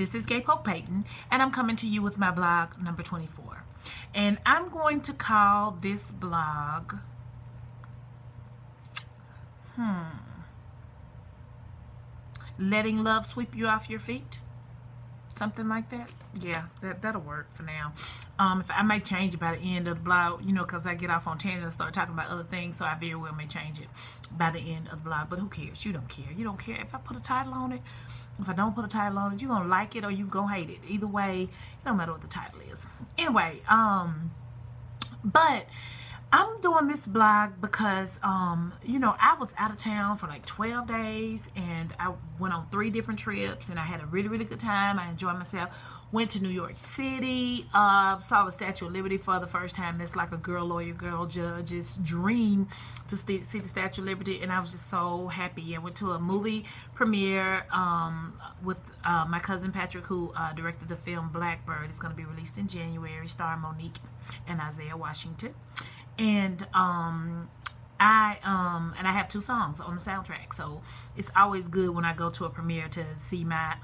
This is Gay Polk Payton, and I'm coming to you with my blog number 24. And I'm going to call this blog, Letting Love Sweep You Off Your Feet. Something like that. Yeah, that'll work for now. If I might change it by the end of the blog, you know, because I get off on tangent and start talking about other things, so I very well may change it by the end of the blog. But who cares? You don't care. You don't care if I put a title on it. If I don't put a title on it, you're going to like it or you're going to hate it. Either way, it don't matter what the title is. Anyway, but I'm doing this blog because, you know, I was out of town for like 12 days and I went on 3 different trips and I had a really, really good time. I enjoyed myself. Went to New York City, saw the Statue of Liberty for the first time. That's like a girl lawyer, girl judge's dream to see the Statue of Liberty, and I was just so happy. I went to a movie premiere with my cousin Patrick, who directed the film Blackbird. It's going to be released in January, starring Monique and Isaiah Washington. And I have 2 songs on the soundtrack, so it's always good when I go to a premiere to see my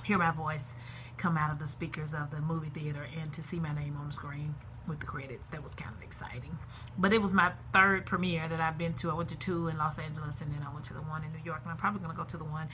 hear my voice come out of the speakers of the movie theater and to see my name on the screen with the credits. That was kind of exciting. But it was my 3rd premiere that I've been to. I went to 2 in Los Angeles, and then I went to the one in New York, and I'm probably going to go to the one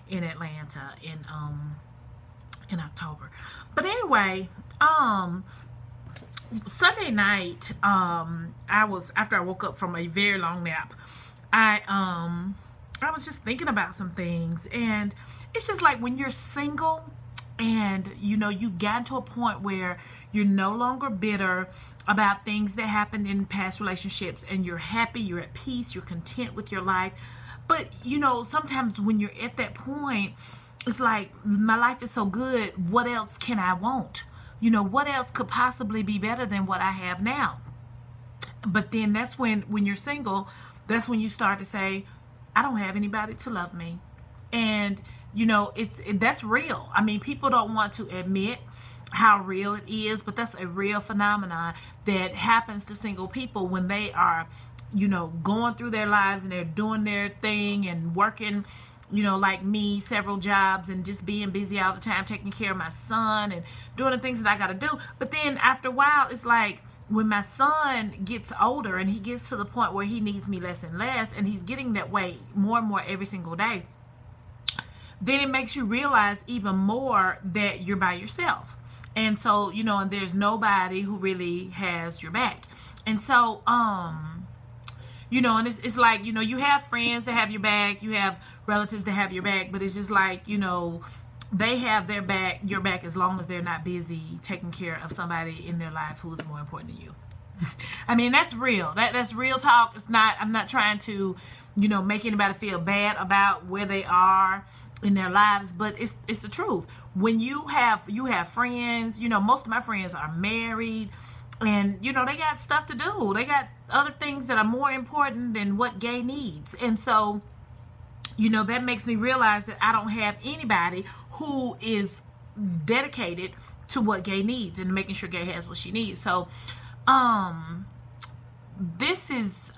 in Atlanta in October. But anyway, Sunday night, after I woke up from a very long nap, I was just thinking about some things, and it's just like when you're single and you know you've gotten to a point where you're no longer bitter about things that happened in past relationships, and you're happy, you're at peace, you're content with your life. But you know, sometimes when you're at that point, it's like, my life is so good, what else can I want? You know, what else could possibly be better than what I have now? But then that's when you're single, that's when you start to say, I don't have anybody to love me. And you know, that's real. I mean, people don't want to admit how real it is, but that's a real phenomenon that happens to single people when they are, you know, going through their lives and they're doing their thing and working, you know, like me, several jobs, and just being busy all the time, taking care of my son and doing the things that I got to do. But then after a while, it's like when my son gets older and he gets to the point where he needs me less and less, and he's getting that way more and more every single day, then it makes you realize even more that you're by yourself. And so, you know, and there's nobody who really has your back. And so, you know, and it's like, you know, you have friends that have your back, you have relatives that have your back, but it's just like, you know, they have your back as long as they're not busy taking care of somebody in their life who is more important than you. I mean, that's real. That's real talk. It's not, I'm not trying to, you know, make anybody feel bad about where they are in their lives, but it's the truth. When you have friends, you know, most of my friends are married, and you know, they got stuff to do. They got other things that are more important than what Gay needs. And so, you know, that makes me realize that I don't have anybody who is dedicated to what Gay needs and making sure Gay has what she needs. So this is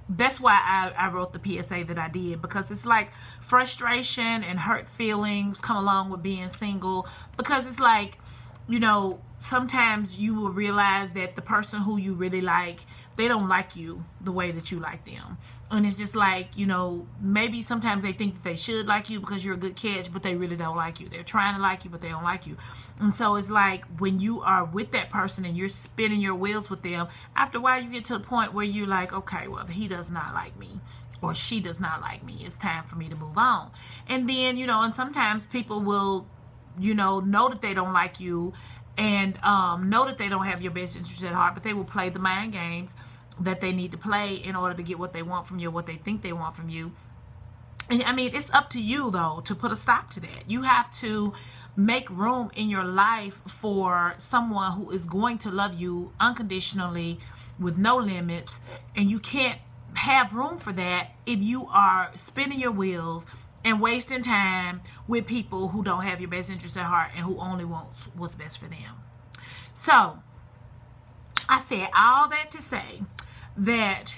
that's why I wrote the PSA that I did, because it's like frustration and hurt feelings come along with being single, because it's like, you know, sometimes you will realize that the person who you really like, they don't like you the way that you like them. And it's just like, you know, maybe sometimes they think that they should like you because you're a good catch, but they really don't like you. They're trying to like you, but they don't like you. And so it's like when you are with that person and you're spinning your wheels with them, after a while you get to the point where you're like, okay, well, he does not like me, or she does not like me. It's time for me to move on. And then, you know, and sometimes people will, you know that they don't like you, and know that they don't have your best interest at heart, but they will play the mind games that they need to play in order to get what they want from you, what they think they want from you. And I mean, it's up to you though to put a stop to that. You have to make room in your life for someone who is going to love you unconditionally with no limits, and you can't have room for that if you are spinning your wheels and wasting time with people who don't have your best interest at heart and who only wants what's best for them. So I said all that to say that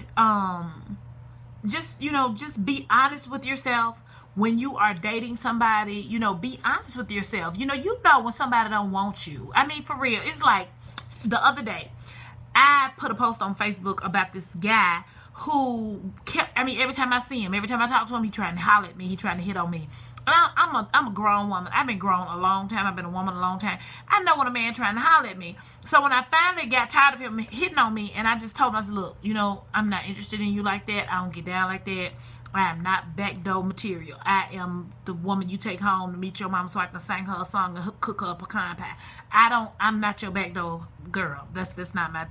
just be honest with yourself when you are dating somebody, you know, be honest with yourself. You know when somebody don't want you. I mean, for real. It's like the other day, I put a post on Facebook about this guy who kept, I mean, every time I see him, every time I talk to him, he trying to holler at me. He trying to hit on me. And I'm a grown woman. I've been grown a long time. I've been a woman a long time. I know when a man trying to holler at me. So when I finally got tired of him hitting on me, and I just told him, I said, look, you know, I'm not interested in you like that. I don't get down like that. I am not backdoor material. I am the woman you take home to meet your mama so I can sing her a song and cook her a pecan pie. I'm not your backdoor girl. That's not my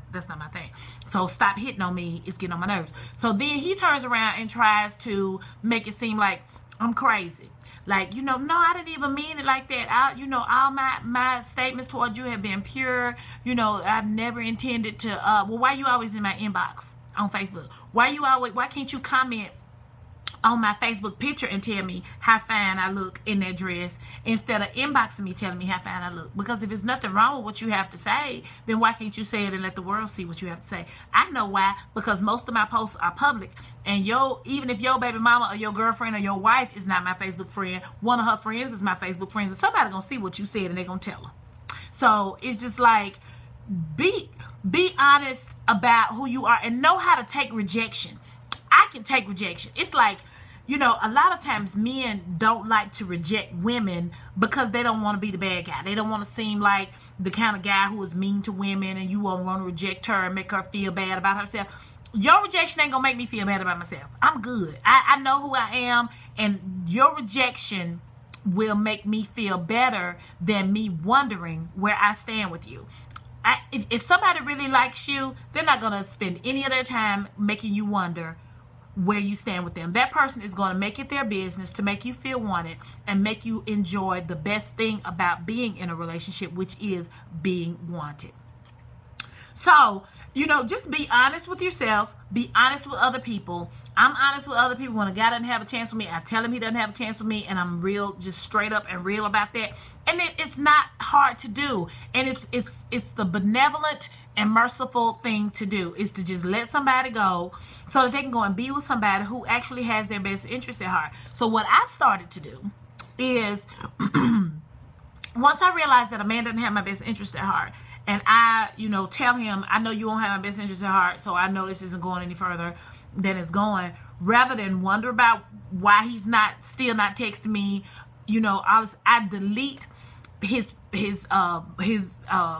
thing. So stop hitting on me. It's getting on my nerves. So then he turns around and tries to make it seem like I'm crazy. Like, you know, no, I didn't even mean it like that. You know, all my statements towards you have been pure. You know, I've never intended to, well, why you always in my inbox on Facebook? Why can't you comment on my Facebook picture and tell me how fine I look in that dress instead of inboxing me telling me how fine I look? Because if there's nothing wrong with what you have to say, then why can't you say it and let the world see what you have to say? I know why. Because most of my posts are public, and even if your baby mama or your girlfriend or your wife is not my Facebook friend, one of her friends is my Facebook friend, and somebody gonna see what you said and they're gonna tell her. So it's just like, be honest about who you are and know how to take rejection. I can take rejection. It's like, you know, a lot of times men don't like to reject women because they don't want to be the bad guy. They don't want to seem like the kind of guy who is mean to women, and you won't want to reject her and make her feel bad about herself. Your rejection ain't going to make me feel bad about myself. I'm good. I know who I am, and your rejection will make me feel better than me wondering where I stand with you. If somebody really likes you, they're not going to spend any of their time making you wonder where you stand with them. That person is going to make it their business to make you feel wanted and make you enjoy the best thing about being in a relationship, which is being wanted. So, you know, just be honest with yourself. Be honest with other people. I'm honest with other people. When a guy doesn't have a chance with me, I tell him he doesn't have a chance with me, and I'm real, just straight up and real about that. And it's not hard to do. And it's the benevolent and merciful thing to do, is to just let somebody go so that they can go and be with somebody who actually has their best interest at heart. So what I've started to do is once I realize that a man doesn't have my best interest at heart, and I, you know, tell him, I know you won't have my best interest at heart, so I know this isn't going any further than it's going, rather than wonder about why he's still not texting me, you know, I delete his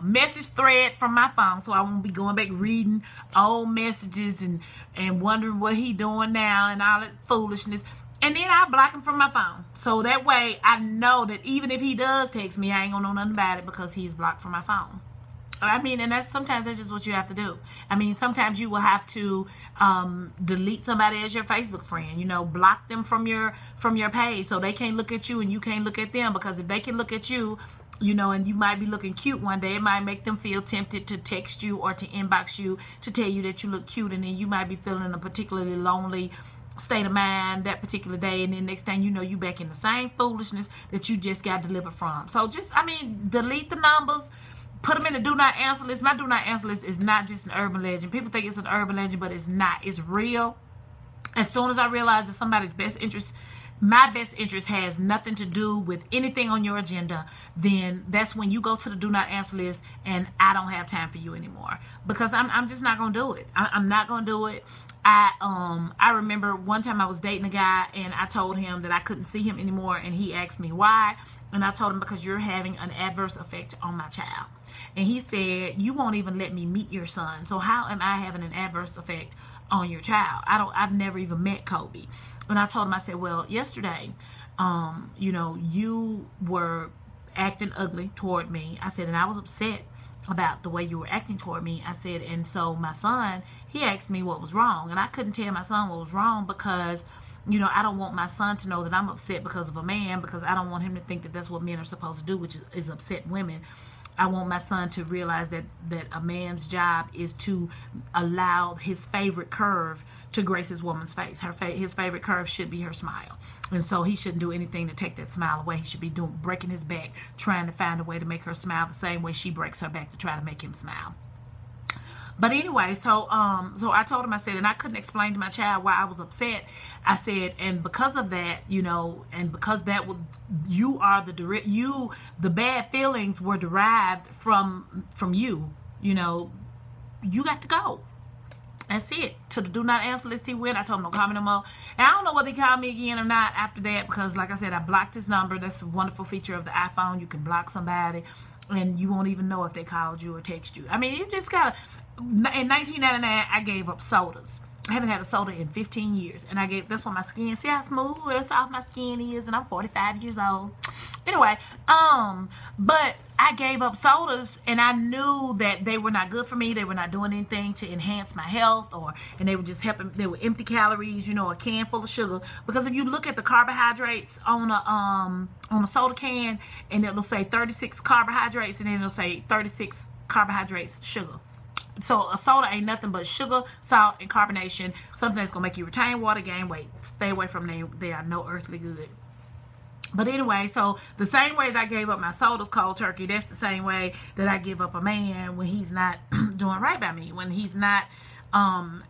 message thread from my phone, so I won't be going back reading old messages and wondering what he doing now and all that foolishness. And then I block him from my phone, so that way I know that even if he does text me, I ain't gonna know nothing about it because he's blocked from my phone. I mean, and sometimes that's just what you have to do. I mean, sometimes you will have to delete somebody as your Facebook friend. You know, block them from your page so they can't look at you and you can't look at them. Because if they can look at you, you know, and you might be looking cute one day, it might make them feel tempted to text you or to inbox you to tell you that you look cute, and then you might be feeling a particularly lonely state of mind that particular day, and then next thing you know, you back in the same foolishness that you just got delivered from. So just, I mean, delete the numbers. Put them in the do not answer list. My do not answer list is not just an urban legend. People think it's an urban legend, but it's not. It's real. As soon as I realize that somebody's best interest, my best interest has nothing to do with anything on your agenda, then that's when you go to the do not answer list, and I don't have time for you anymore, because I'm just not gonna do it. I'm not gonna do it. I remember one time I was dating a guy, and I told him that I couldn't see him anymore, and he asked me why, and I told him, because you're having an adverse effect on my child. And he said, you won't even let me meet your son, so how am I having an adverse effect on your child? I've never even met Kobe. And I told him, I said, well, yesterday, you know, you were acting ugly toward me. I said, and I was upset about the way you were acting toward me. I said, and so my son, he asked me what was wrong, and I couldn't tell my son what was wrong because, you know, I don't want my son to know that I'm upset because of a man, because I don't want him to think that that's what men are supposed to do, which is upset women. I want my son to realize that a man's job is to allow his favorite curve to grace his woman's face. His favorite curve should be her smile. And so he shouldn't do anything to take that smile away. He should be breaking his back, trying to find a way to make her smile the same way she breaks her back to try to make him smile. But anyway, so I told him, I said, and I couldn't explain to my child why I was upset. I said, and because of that, you know, and because that would, you are the bad feelings were derived from you, you know, you got to go. That's it. To the do not answer list he went. I told him don't call me no more. And I don't know whether he called me again or not after that, because like I said, I blocked his number. That's the wonderful feature of the iPhone. You can block somebody and you won't even know if they called you or text you. I mean, you just gotta. In 1999, I gave up sodas. I haven't had a soda in 15 years. And that's why my skin, see how smooth and soft my skin is, and I'm 45 years old. Anyway, but I gave up sodas, and I knew that they were not good for me. They were not doing anything to enhance my health, and they were just helping. They were empty calories, you know, a can full of sugar. Because if you look at the carbohydrates on a soda can, and it'll say 36 carbohydrates, and then it'll say 36 carbohydrates sugar. So a soda ain't nothing but sugar, salt, and carbonation. Something that's gonna make you retain water, gain weight. Stay away from them. They are no earthly good. But anyway, so the same way that I gave up my sodas cold turkey, that's the same way that I give up a man when he's not doing right by me, when he's not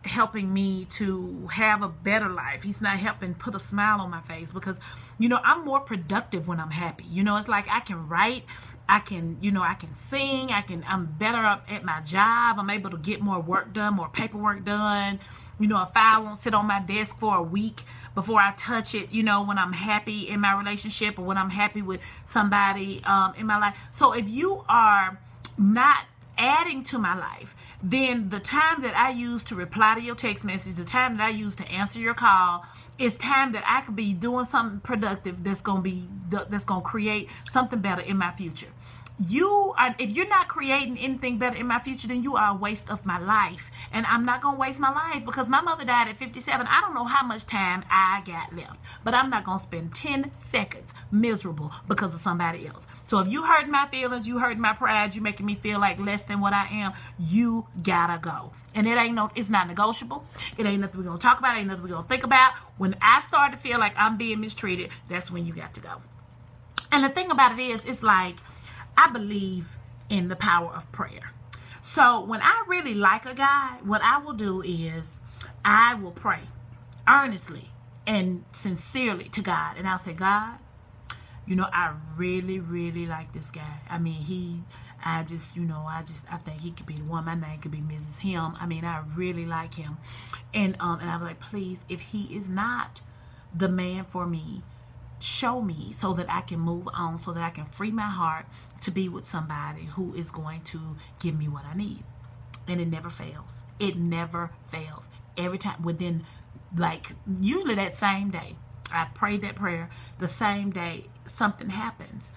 helping me to have a better life. He's not helping put a smile on my face, because, you know, I'm more productive when I'm happy. You know, it's like I can write, I can, you know, I can sing, I'm better up at my job. I'm able to get more work done, more paperwork done. You know, a file won't sit on my desk for a week before I touch it, you know, when I'm happy in my relationship or when I'm happy with somebody in my life. So if you are not adding to my life, then the time that I use to reply to your text message, the time that I use to answer your call, is time that I could be doing something productive that's gonna create something better in my future. If you're not creating anything better in my future, then you are a waste of my life. And I'm not gonna waste my life, because my mother died at 57. I don't know how much time I got left, but I'm not gonna spend 10 seconds miserable because of somebody else. So if you hurt my feelings, you hurt my pride, you making me feel like less than what I am, you gotta go. And it's not negotiable. It ain't nothing we're gonna talk about. It ain't nothing we're gonna think about. When I start to feel like I'm being mistreated, that's when you got to go. And the thing about it is, it's like, I believe in the power of prayer. So when I really like a guy, what I will do is I will pray earnestly and sincerely to God. And I'll say, God, you know, I really, really like this guy. I mean, I think he could be the one. My name could be Mrs. Him. I mean, I really like him. And I'm like, please, if he is not the man for me, show me so that I can move on, so that I can free my heart to be with somebody who is going to give me what I need. And it never fails. It never fails. Every time, within, like, usually that same day, I prayed that prayer, the same day something happens.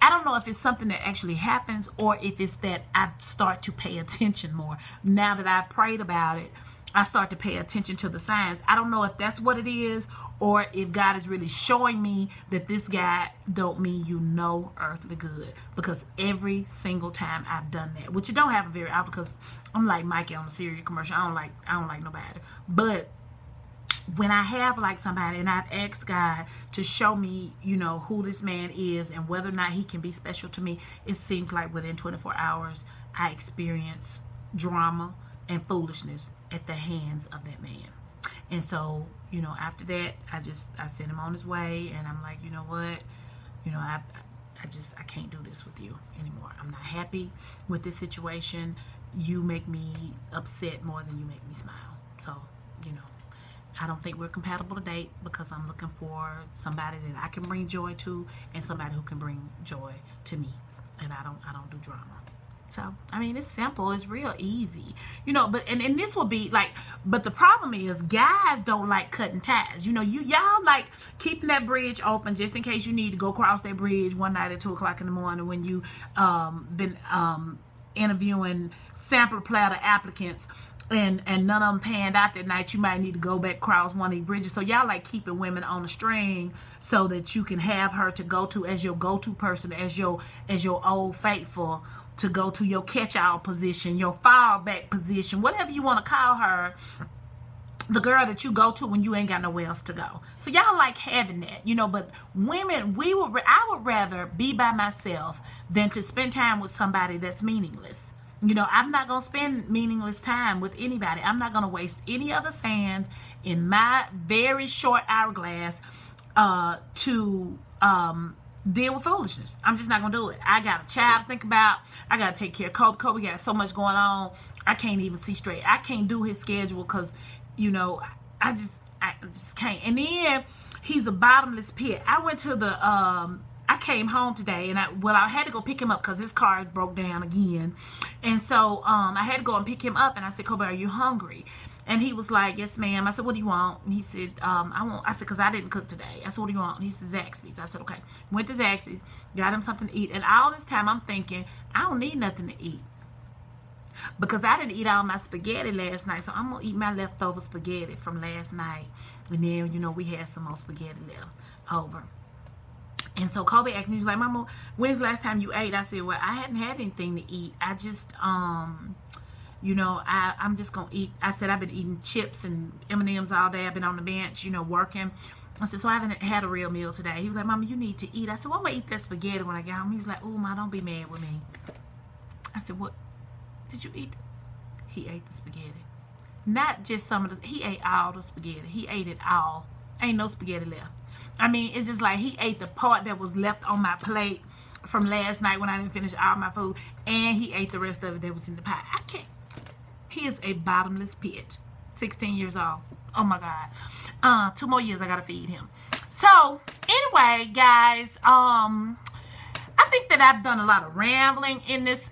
I don't know if it's something that actually happens or if it's that I start to pay attention more. Now that I prayed about it, I start to pay attention to the signs. I don't know if that's what it is, or if God is really showing me that this guy don't mean you no earthly good. Because every single time I've done that, which you don't have very often, because I'm like Mikey on the cereal commercial. I don't like nobody. But when I have like somebody and I've asked God to show me, you know, who this man is and whether or not he can be special to me, it seems like within 24 hours I experience drama and foolishness at the hands of that man. And so, you know, after that, I sent him on his way, and I'm like, you know what, you know, I can't do this with you anymore. I'm not happy with this situation. You make me upset more than you make me smile. So, you know, I don't think we're compatible to date, because I'm looking for somebody that I can bring joy to, and somebody who can bring joy to me. And I don't do drama. So, I mean, it's simple. It's real easy. You know, but and this will be like, but the problem is guys don't like cutting ties. You know, y'all like keeping that bridge open just in case you need to go cross that bridge one night at 2 o'clock in the morning when you been interviewing sample platter applicants, and none of them panned out that night. You might need to go back cross one of these bridges. So y'all like keeping women on the string so that you can have her to go to as your go-to person, as your old faithful, to go to your catch-all position, your fallback position, whatever you want to call her, the girl that you go to when you ain't got nowhere else to go. So y'all like having that, you know. But women, I would rather be by myself than to spend time with somebody that's meaningless. You know, I'm not going to spend meaningless time with anybody. I'm not going to waste any other sands in my very short hourglass to deal with foolishness. I'm just not going to do it. I got a child to think about. I got to take care of Kobe. Kobe got so much going on. I can't even see straight. I can't do his schedule because, you know, I just can't. And then he's a bottomless pit. I went to the... I came home today, and I had to go pick him up because his car broke down again. And so I had to go and pick him up, and I said, Kobe, are you hungry? And he was like, yes, ma'am. I said, what do you want? And he said, I said, because I didn't cook today. I said, what do you want? And he said, Zaxby's. I said, okay. Went to Zaxby's, got him something to eat. And all this time I'm thinking, I don't need nothing to eat, because I didn't eat all my spaghetti last night. So I'm going to eat my leftover spaghetti from last night. And then, you know, we had some more spaghetti left over. And so Kobe asked me, he was like, Mama, when's the last time you ate? I said, well, I hadn't had anything to eat. I just, you know, I'm just going to eat. I said, I've been eating chips and M&M's all day. I've been on the bench, you know, working. I said, so I haven't had a real meal today. He was like, Mama, you need to eat. I said, well, I'm going to eat that spaghetti when I get home. He was like, oh, Ma, don't be mad with me. I said, what? Did you eat? He ate the spaghetti. Not just some of the, he ate all the spaghetti. He ate it all. Ain't no spaghetti left. I mean, it's just like he ate the part that was left on my plate from last night when I didn't finish all my food, and he ate the rest of it that was in the pie. I can't. He is a bottomless pit. 16 years old. Oh my God. 2 more years I gotta feed him. So anyway, guys, I think that I've done a lot of rambling in this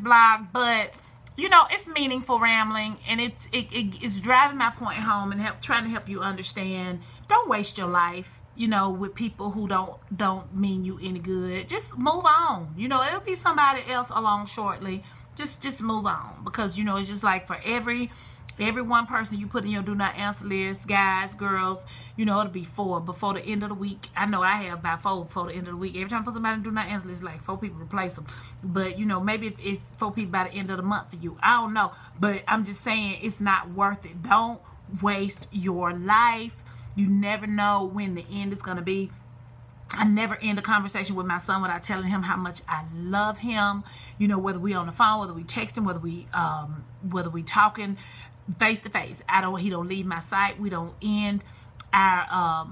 blog, but you know, it's meaningful rambling, and it's driving my point home and trying to help you understand. Don't waste your life, you know, with people who don't mean you any good. Just move on. You know, it'll be somebody else along shortly. Just move on, because you know, it's just like for every one person you put in your do not answer list, guys, girls, you know, it'll be 4 before the end of the week. I know I have about 4 before the end of the week. Every time I put somebody in do not answer list, like 4 people replace them. But you know, maybe if it's 4 people by the end of the month for you, I don't know. But I'm just saying, it's not worth it. Don't waste your life. You never know when the end is going to be. I never end a conversation with my son without telling him how much I love him. You know, whether we on the phone, whether we texting, whether we talking face to face. He don't leave my sight. We don't end our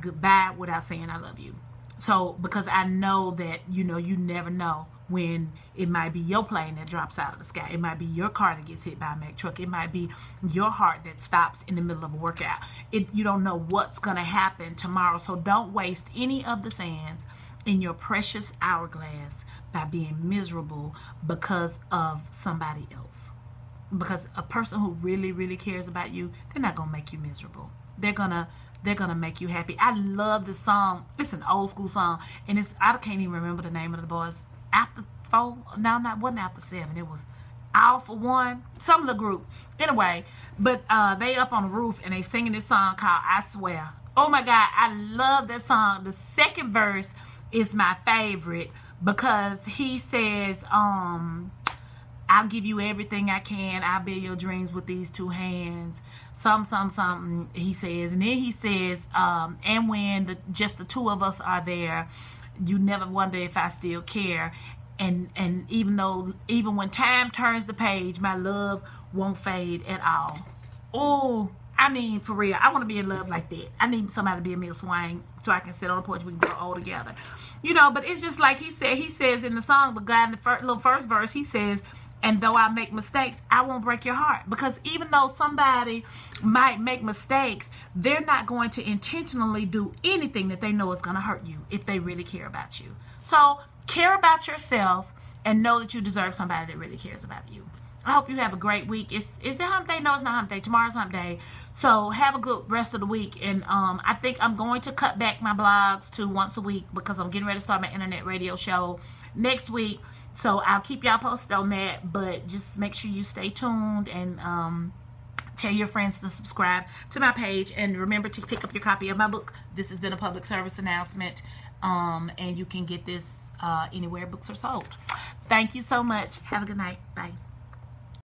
goodbye without saying I love you. So, because I know that, you know, you never know when it might be your plane that drops out of the sky. It might be your car that gets hit by a Mack truck. It might be your heart that stops in the middle of a workout. You don't know what's going to happen tomorrow. So don't waste any of the sands in your precious hourglass by being miserable because of somebody else. Because a person who really, really cares about you, they're not going to make you miserable. They're gonna make you happy. I love the song. It's an old school song, and I can't even remember the name of the boys. After 4, no, wasn't after 7. It was All for One, some of the group. Anyway, but they up on the roof and they singing this song called I Swear. Oh my God, I love that song. The second verse is my favorite because he says, I'll give you everything I can. I'll build your dreams with these 2 hands. Something, he says. And then he says, and when just the 2 of us are there, you never wonder if I still care. And even when time turns the page, my love won't fade at all. Oh, I mean, for real, I want to be in love like that. I need somebody to be a Mill Swain so I can sit on the porch, we can grow old together. You know, but it's just like he says in the song, the guy in the first verse, he says, and though I make mistakes, I won't break your heart. Because even though somebody might make mistakes, they're not going to intentionally do anything that they know is going to hurt you if they really care about you. So care about yourself and know that you deserve somebody that really cares about you. I hope you have a great week. Is it hump day? No, it's not hump day. Tomorrow's hump day. So have a good rest of the week. And I think I'm going to cut back my blogs to once a week because I'm getting ready to start my internet radio show next week. So I'll keep y'all posted on that. But just make sure you stay tuned and tell your friends to subscribe to my page. And remember to pick up your copy of my book. This has been a public service announcement. And you can get this anywhere books are sold. Thank you so much. Have a good night. Bye.